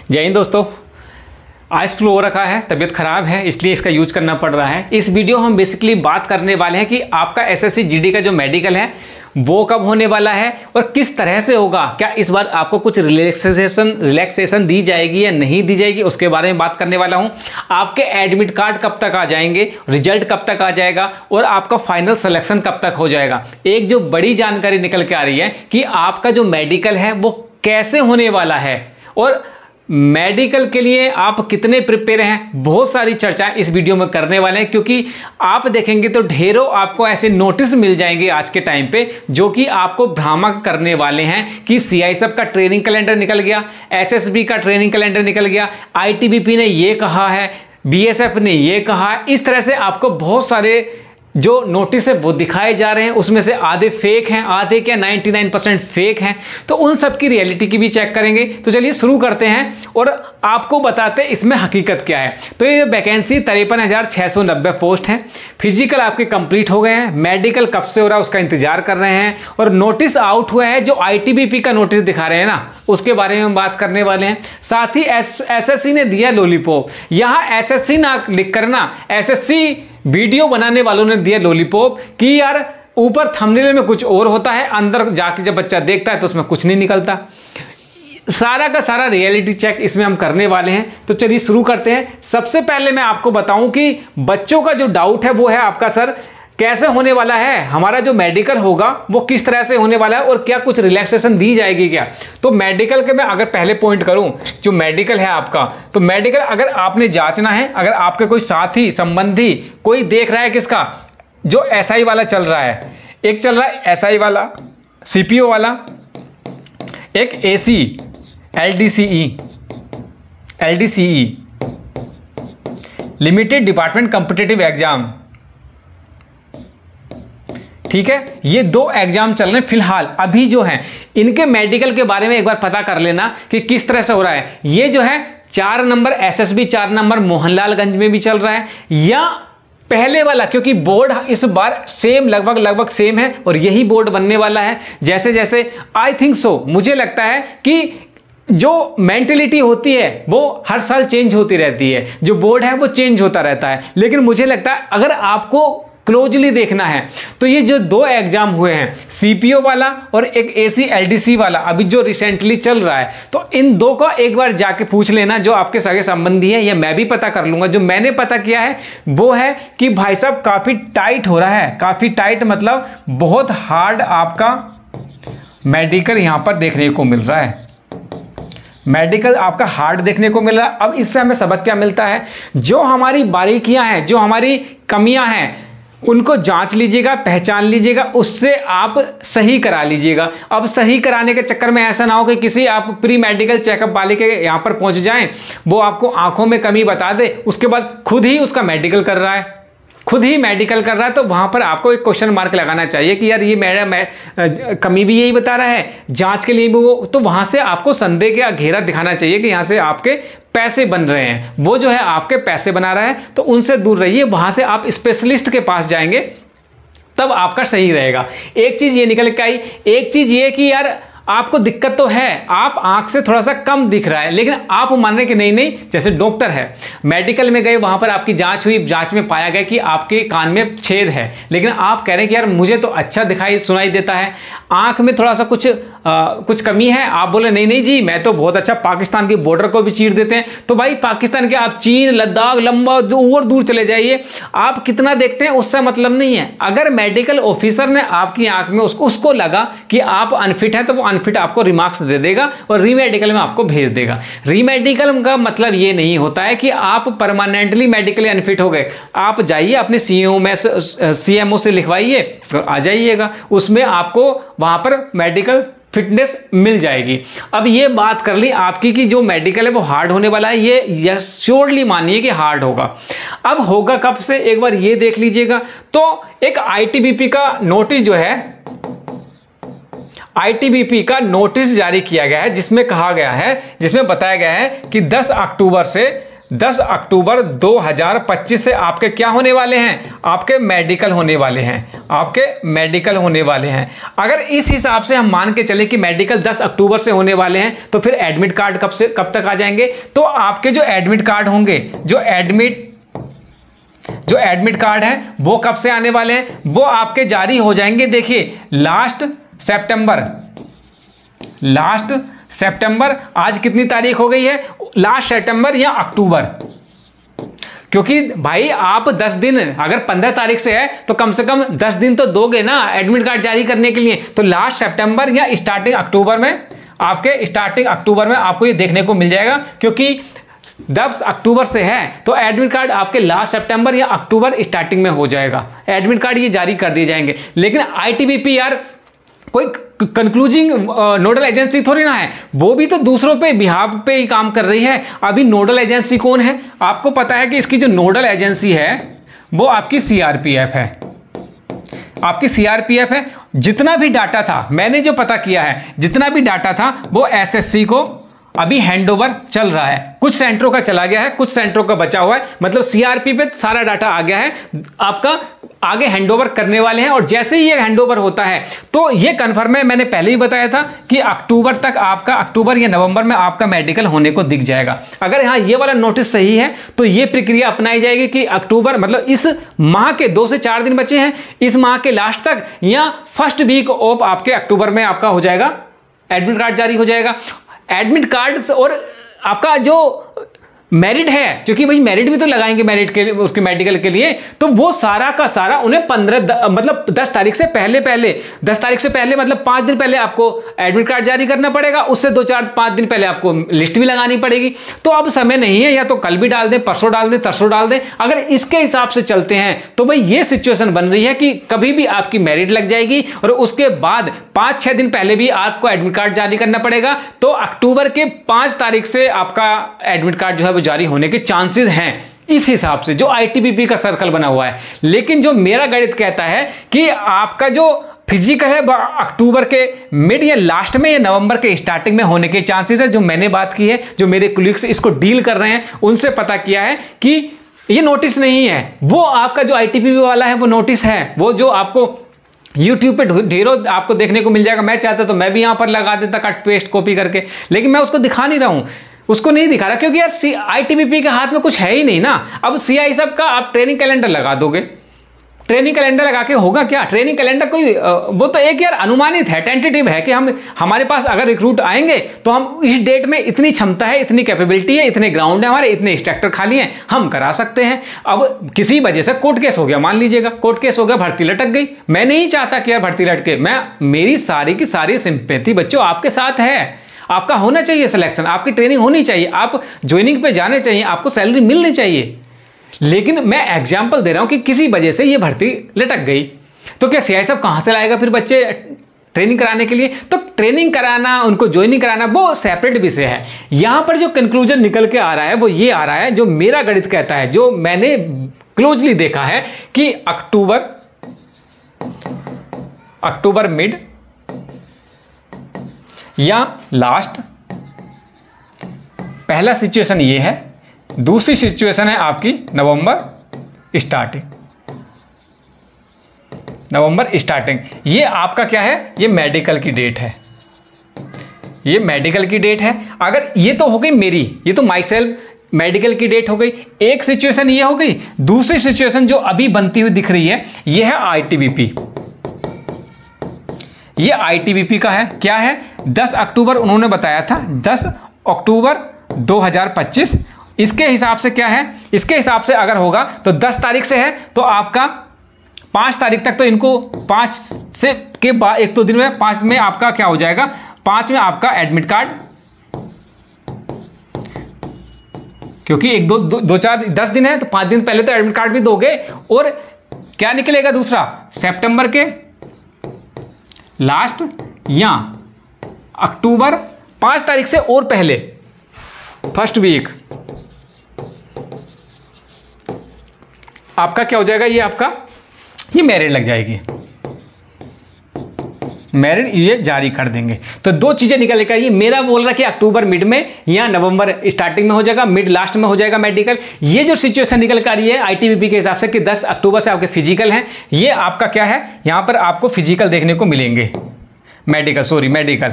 जय हिंद दोस्तों। Ice flu हो रखा है, तबीयत खराब है, इसलिए इसका यूज करना पड़ रहा है। इस वीडियो हम बेसिकली बात करने वाले हैं कि आपका एसएससी जीडी का जो मेडिकल है वो कब होने वाला है और किस तरह से होगा। क्या इस बार आपको कुछ रिलैक्सेशन दी जाएगी या नहीं दी जाएगी, उसके बारे में बात करने वाला हूं। आपके एडमिट कार्ड कब तक आ जाएंगे, रिजल्ट कब तक आ जाएगा और आपका फाइनल सिलेक्शन कब तक हो जाएगा। एक जो बड़ी जानकारी निकल के आ रही है कि आपका जो मेडिकल है वो कैसे होने वाला है और मेडिकल के लिए आप कितने प्रिपेयर हैं। बहुत सारी चर्चा इस वीडियो में करने वाले हैं, क्योंकि आप देखेंगे तो ढेरों आपको ऐसे नोटिस मिल जाएंगे आज के टाइम पे जो कि आपको भ्रामक करने वाले हैं कि सीआईएसएफ का ट्रेनिंग कैलेंडर निकल गया, एसएसबी का ट्रेनिंग कैलेंडर निकल गया, आईटीबीपी ने ये कहा है, बीएसएफ ने ये कहा है। इस तरह से आपको बहुत सारे जो नोटिस है वो दिखाए जा रहे हैं, उसमें से आधे फेक हैं, आधे क्या 99% फेक हैं। तो उन सब की रियलिटी की भी चेक करेंगे। तो चलिए शुरू करते हैं और आपको बताते हैं इसमें हकीकत क्या है। तो ये वैकेंसी 53,690 पोस्ट हैं। फिजिकल आपके कंप्लीट हो गए हैं, मेडिकल कब से हो रहा है उसका इंतजार कर रहे हैं और नोटिस आउट हुआ है। जो आईटीबीपी का नोटिस दिखा रहे हैं ना, उसके बारे में हम बात करने वाले हैं। साथ ही एसएससी ने दिया लॉलीपॉप। यहाँ एसएससी ना लिख कर ना, एसएससी वीडियो बनाने वालों ने दिया लॉलीपॉप कि यार ऊपर थंबनेल में कुछ और होता है, अंदर जाके जब बच्चा देखता है तो उसमें कुछ नहीं निकलता। सारा का सारा रियलिटी चेक इसमें हम करने वाले हैं। तो चलिए शुरू करते हैं। सबसे पहले मैं आपको बताऊं कि बच्चों का जो डाउट है वो है आपका सर कैसे होने वाला है, हमारा जो मेडिकल होगा वो किस तरह से होने वाला है और क्या कुछ रिलैक्सेशन दी जाएगी क्या। तो मेडिकल के मैं अगर पहले पॉइंट करूं, जो मेडिकल है आपका, तो मेडिकल अगर आपने जांचना है, अगर आपके कोई साथी संबंधी कोई देख रहा है किसका, जो एसआई वाला चल रहा है, एक चल रहा है एसआई वाला, सीपीओ वाला, एक AC LDCE limited department competitive exam, ठीक है। ये 2 एग्जाम चल रहे हैं फिलहाल अभी जो हैं। इनके मेडिकल के बारे में एक बार पता कर लेना कि किस तरह से हो रहा है। ये जो है 4 नंबर एसएसबी 4 नंबर मोहनलालगंज में भी चल रहा है, या पहले वाला, क्योंकि बोर्ड इस बार सेम लगभग सेम है और यही बोर्ड बनने वाला है। जैसे जैसे आई थिंक सो, मुझे लगता है कि जो मेंटेलिटी होती है वो हर साल चेंज होती रहती है, जो बोर्ड है वो चेंज होता रहता है। लेकिन मुझे लगता है अगर आपको क्लोजली देखना है तो ये जो 2 एग्जाम हुए हैं, सीपीओ वाला और एक एसी एलडीसी वाला, अभी जो रिसेंटली चल रहा है, तो इन 2 का एक बार जाके पूछ लेना जो आपके सगे संबंधी है, या मैं भी पता कर लूंगा। जो मैंने पता किया है वो है कि भाई साहब काफी टाइट हो रहा है, काफी टाइट मतलब बहुत हार्ड आपका मेडिकल यहां पर देखने को मिल रहा है। मेडिकल आपका हार्ड देखने को मिल रहा है। अब इससे हमें सबक क्या मिलता है, जो हमारी बारीकियां हैं, जो हमारी कमियां हैं, उनको जांच लीजिएगा, पहचान लीजिएगा, उससे आप सही करा लीजिएगा। अब सही कराने के चक्कर में ऐसा ना हो कि किसी आप प्री मेडिकल चेकअप वाले के यहां पर पहुंच जाएं, वो आपको आंखों में कमी बता दे, उसके बाद खुद ही उसका मेडिकल कर रहा है, खुद ही मेडिकल कर रहा है। तो वहां पर आपको एक क्वेश्चन मार्क लगाना चाहिए कि यार ये मेरा कमी भी यही बता रहा है, जांच के लिए भी वो, तो वहां से आपको संदेह का घेरा दिखाना चाहिए कि यहां से आपके पैसे बन रहे हैं, वो जो है आपके पैसे बना रहा है, तो उनसे दूर रहिए। वहां से आप स्पेशलिस्ट के पास जाएंगे तब आपका सही रहेगा। एक चीज ये निकल के आई, एक चीज ये कि यार आपको दिक्कत तो है, आप आंख से थोड़ा सा कम दिख रहा है, लेकिन आप मान रहे कि नहीं, जैसे डॉक्टर है, मेडिकल में गए, वहां पर आपकी जांच हुई, जांच में पाया गया कि आपके कान में छेद है, लेकिन आप कह रहे हैं कि यार मुझे तो अच्छा दिखाई सुनाई देता है, आंख में थोड़ा सा कुछ कमी है। आप बोले नहीं जी, मैं तो बहुत अच्छा, पाकिस्तान की बॉर्डर को भी चीर देते हैं। तो भाई पाकिस्तान के आप चीन, लद्दाख, लंबा और दूर चले जाइए, आप कितना देखते हैं उससे मतलब नहीं है। अगर मेडिकल ऑफिसर ने आपकी आंख में उसको लगा कि आप अनफिट है, तो वो अनफिट आपको रिमार्क्स दे देगा और रीमेडिकल में आपको भेज देगा। रीमेडिकल का मतलब ये नहीं होता है कि आप परमानेंटली मेडिकली अनफिट हो गए। आप जाइए अपने सीएमओ से लिखवाइए और आ जाइएगा, उसमें आपको वहां पर मेडिकल फिटनेस मिल जाएगी। अब ये बात कर ली आपकी कि जो मेडिकल है वो हार्ड होने वाला है, ये श्योरली मानिए कि हार्ड होगा। अब होगा कब से, एक बार ये देख लीजिएगा। तो एक आईटीबीपी का नोटिस जो है, आईटीबीपी का नोटिस जारी किया गया है, जिसमें कहा गया है, जिसमें बताया गया है कि 10 अक्टूबर से 10 अक्टूबर 2025 से आपके क्या होने वाले हैं, आपके मेडिकल होने वाले हैं, आपके मेडिकल होने वाले हैं। अगर इस हिसाब से हम मान के चले कि मेडिकल 10 अक्टूबर से होने वाले हैं, तो फिर एडमिट कार्ड कब तक आ जाएंगे? तो आपके जो एडमिट कार्ड होंगे, जो एडमिट कार्ड है वो कब से आने वाले हैं? वो आपके जारी हो जाएंगे, देखिए लास्ट सितंबर। आज कितनी तारीख हो गई है? लास्ट सितंबर या अक्टूबर। क्योंकि भाई आप 10 दिन, अगर 15 तारीख से है तो कम से कम 10 दिन तो दोगे ना एडमिट कार्ड जारी करने के लिए। तो लास्ट सितंबर या स्टार्टिंग अक्टूबर में आपको ये देखने को मिल जाएगा। क्योंकि 10 अक्टूबर से है तो एडमिट कार्ड आपके लास्ट सितंबर या अक्टूबर स्टार्टिंग में हो जाएगा, एडमिट कार्ड ये जारी कर दिए जाएंगे। लेकिन आईटीबीपी यार कोई कंक्लूजिंग नोडल एजेंसी थोड़ी ना है, वो भी तो दूसरों पे बिहाफ पे ही काम कर रही है। अभी नोडल एजेंसी कौन है? आपको पता है कि इसकी जो नोडल एजेंसी है वो आपकी सीआरपीएफ है, आपकी सीआरपीएफ है। जितना भी डाटा था, मैंने जो पता किया है, जितना भी डाटा था वो एसएससी को अभी हैंडओवर चल रहा है। कुछ सेंटरों का चला गया है, कुछ सेंटरों का बचा हुआ है, मतलब सीआरपी पे सारा डाटा आ गया है, आपका आगे हैंडओवर करने वाले हैं। और जैसे ही ये हैंडओवर होता है तो ये कंफर्म है, मैंने पहले ही बताया था कि अक्टूबर तक आपका, अक्टूबर या नवंबर में आपका मेडिकल होने को दिख जाएगा। अगर यहाँ ये वाला नोटिस सही है तो ये प्रक्रिया अपनाई जाएगी कि अक्टूबर, मतलब इस माह के 2 से 4 दिन बचे हैं, इस माह के लास्ट तक या फर्स्ट वीक ऑफ आपके अक्टूबर में आपका हो जाएगा, एडमिट कार्ड जारी हो जाएगा। एडमिट कार्ड और आपका जो मेरिट है, क्योंकि भाई मेरिट भी तो लगाएंगे मेरिट के लिए, उसके मेडिकल के लिए, तो वो सारा का सारा उन्हें 10 तारीख से पहले 10 तारीख से पहले मतलब 5 दिन पहले आपको एडमिट कार्ड जारी करना पड़ेगा। उससे 2-4-5 दिन पहले आपको लिस्ट भी लगानी पड़ेगी। तो अब समय नहीं है, या तो कल भी डाल दें, परसों डाल दें, तरसों डाल दें। अगर इसके हिसाब से चलते हैं तो भाई ये सिचुएशन बन रही है कि कभी भी आपकी मेरिट लग जाएगी और उसके बाद 5-6 दिन पहले भी आपको एडमिट कार्ड जारी करना पड़ेगा। तो अक्टूबर के 5 तारीख से आपका एडमिट कार्ड जो है जारी होने के चांसेस हैं, इस हिसाब से जो आईटीबीपी का सर्कल बना हुआ है। लेकिन जो मेरा गणित कहता है कि आपका जो फिजिकल है अक्टूबर के मिड या लास्ट में या नवंबर के स्टार्टिंग में होने के चांसेस है। जो मैंने बात की है, जो मेरे कुलीग्स इसको डील कर रहे हैं, उनसे पता किया है कि ये नोटिस नहीं है, वो आपका जो आईटीबीपी वाला है वो नोटिस है, वो जो आपको YouTube पे ढेरों आपको देखने को मिल जाएगा। मैं चाहता तो मैं भी यहां पर लगा देता कट पेस्ट कॉपी करके, लेकिन मैं उसको दिखा नहीं रहा हूं, उसको नहीं दिखा रहा, क्योंकि यार आईटीबीपी के हाथ में कुछ है ही नहीं ना। अब सीआई सब का आप ट्रेनिंग कैलेंडर लगा दोगे, ट्रेनिंग कैलेंडर लगा के होगा क्या? ट्रेनिंग कैलेंडर कोई वो तो एक यार अनुमानित है, टेंटेटिव है कि हमारे पास अगर रिक्रूट आएंगे तो हम इस डेट में इतनी क्षमता है, इतनी कैपेबिलिटी है, इतने ग्राउंड है हमारे, इतने इंस्ट्रक्टर खाली हैं, हम करा सकते हैं। अब किसी वजह से कोर्ट केस हो गया, मान लीजिएगा कोर्ट केस हो गया, भर्ती लटक गई। मैं नहीं चाहता कि यार भर्ती लटके, मेरी सारी की सारी सिंपैथी बच्चों आपके साथ है। आपका होना चाहिए सिलेक्शन, आपकी ट्रेनिंग होनी चाहिए, आप ज्वाइनिंग पे जाने चाहिए, आपको सैलरी मिलनी चाहिए। लेकिन मैं एग्जांपल दे रहा हूं कि किसी वजह से ये भर्ती लटक गई, तो क्या सीआई साहब कहां से लाएगा फिर बच्चे ट्रेनिंग कराने के लिए? तो ट्रेनिंग कराना, उनको ज्वाइनिंग कराना वो सेपरेट विषय है। यहां पर जो कंक्लूजन निकल के आ रहा है वो ये आ रहा है, जो मेरा गणित कहता है, जो मैंने क्लोजली देखा है कि अक्टूबर मिड या लास्ट, पहला सिचुएशन ये है। दूसरी सिचुएशन है आपकी नवंबर स्टार्टिंग। ये आपका क्या है? ये मेडिकल की डेट है, ये मेडिकल की डेट है। अगर ये तो हो गई मेरी, ये तो माई सेल्फ मेडिकल की डेट हो गई, एक सिचुएशन ये हो गई। दूसरी सिचुएशन जो अभी बनती हुई दिख रही है ये है आईटीबीपी। ये आईटीबीपी का है, क्या है? 10 अक्टूबर उन्होंने बताया था, 10 अक्टूबर 2025। इसके हिसाब से क्या है? इसके हिसाब से अगर होगा तो 10 तारीख से है तो आपका 5 तारीख तक, तो इनको 5 से के बाद एक तो दिन में 5 में आपका क्या हो जाएगा? 5 में आपका एडमिट कार्ड, क्योंकि 10 दिन है तो 5 दिन पहले तो एडमिट कार्ड भी दोगे। और क्या निकलेगा दूसरा? सितंबर के लास्ट या अक्टूबर 5 तारीख से और पहले फर्स्ट वीक आपका क्या हो जाएगा? ये आपका ये मेरिट लग जाएगी, मेरिट ये जारी कर देंगे। तो दो चीज़ें निकल कर आइए, मेरा बोल रहा है कि अक्टूबर मिड में या नवंबर स्टार्टिंग में हो जाएगा, मिड लास्ट में हो जाएगा मेडिकल। ये जो सिचुएशन निकल कर आई है आईटीबीपी के हिसाब से कि 10 अक्टूबर से आपके फिजिकल हैं, ये आपका क्या है, यहाँ पर आपको फिजिकल देखने को मिलेंगे, मेडिकल,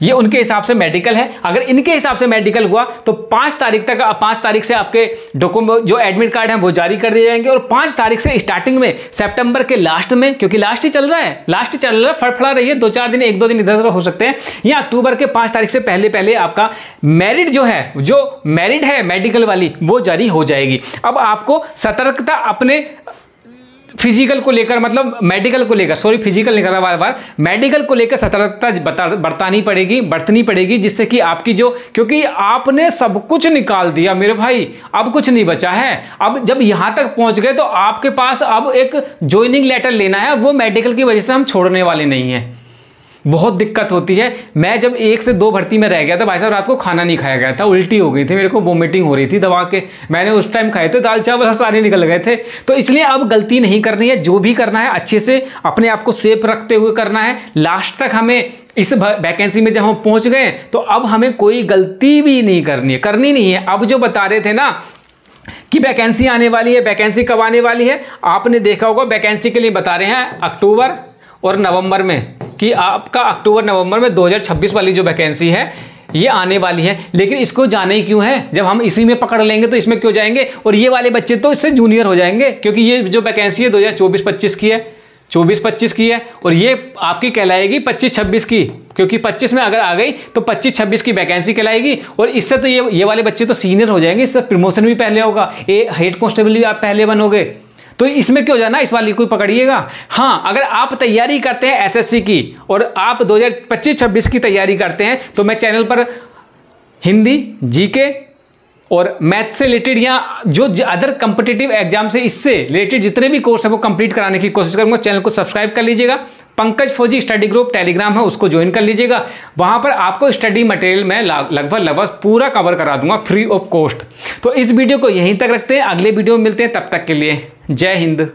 ये उनके हिसाब से मेडिकल है। अगर इनके हिसाब से मेडिकल हुआ तो 5 तारीख से आपके डॉक्यूमेंट जो एडमिट कार्ड हैं वो जारी कर दिए जाएंगे, और 5 तारीख से स्टार्टिंग में सितंबर के लास्ट में, क्योंकि लास्ट ही चल रहा है, फड़फड़ा रही है, 2-4 दिन 1-2 दिन इधर उधर हो सकते हैं, या अक्टूबर के 5 तारीख से पहले आपका मेरिट जो मेरिट है मेडिकल वाली वो जारी हो जाएगी। अब आपको सतर्कता अपने फिजिकल को लेकर, मतलब मेडिकल को लेकर, सॉरी फिजिकल नहीं कर रहा बार, मेडिकल को लेकर सतर्कता बरतनी पड़ेगी, जिससे कि आपकी क्योंकि आपने सब कुछ निकाल दिया मेरे भाई, अब कुछ नहीं बचा है। अब जब यहां तक पहुंच गए तो आपके पास अब एक ज्वाइनिंग लेटर लेना है, वो मेडिकल की वजह से हम छोड़ने वाले नहीं हैं। बहुत दिक्कत होती है। मैं जब 1 से 2 भर्ती में रह गया था भाई साहब, रात को खाना नहीं खाया गया था, उल्टी हो गई थी, मेरे को वोमिटिंग हो रही थी दवा के, मैंने उस टाइम खाए थे दाल चावल, सारे निकल गए थे। तो इसलिए अब गलती नहीं करनी है, जो भी करना है अच्छे से अपने आप को सेफ रखते हुए करना है। लास्ट तक हमें इस वैकेंसी में जब हम पहुंच गए तो अब हमें कोई गलती भी नहीं करनी नहीं है। अब जो बता रहे थे ना कि वैकेंसी आने वाली है, वैकेंसी कब आने वाली है, आपने देखा होगा, वैकेंसी के लिए बता रहे हैं अक्टूबर और नवंबर में, कि आपका अक्टूबर नवंबर में 2026 वाली जो वैकेंसी है ये आने वाली है। लेकिन इसको जाने ही क्यों है, जब हम इसी में पकड़ लेंगे तो इसमें क्यों जाएंगे, और ये वाले बच्चे तो इससे जूनियर हो जाएंगे, क्योंकि ये जो वैकेंसी है 2024-25 की है, 24-25 की है, और ये आपकी कहलाएगी 25-26 की, क्योंकि 25 में अगर आ गई तो 25-26 की वैकेंसी कहलाएगी। और इससे तो ये वाले बच्चे तो सीनियर हो जाएंगे, इससे प्रमोशन भी पहले होगा, हेड कांस्टेबल भी आप पहले बनोगे, तो इसमें क्यों जाना, इस वाली कोई पकड़िएगा। हाँ, अगर आप तैयारी करते हैं एसएससी की और आप 2025-26 की तैयारी करते हैं, तो मैं चैनल पर हिंदी, जीके और मैथ से रिलेटेड या जो अदर कॉम्पिटिटिव एग्जाम से इससे रिलेटेड जितने भी कोर्स है वो कंप्लीट कराने की कोशिश करूंगा। चैनल को सब्सक्राइब कर लीजिएगा। पंकज फौजी स्टडी ग्रुप टेलीग्राम है, उसको ज्वाइन कर लीजिएगा। वहां पर आपको स्टडी मटेरियल मैं लगभग पूरा कवर करा दूंगा फ्री ऑफ कॉस्ट। तो इस वीडियो को यहीं तक रखते हैं, अगले वीडियो में मिलते हैं, तब तक के लिए जय हिंद।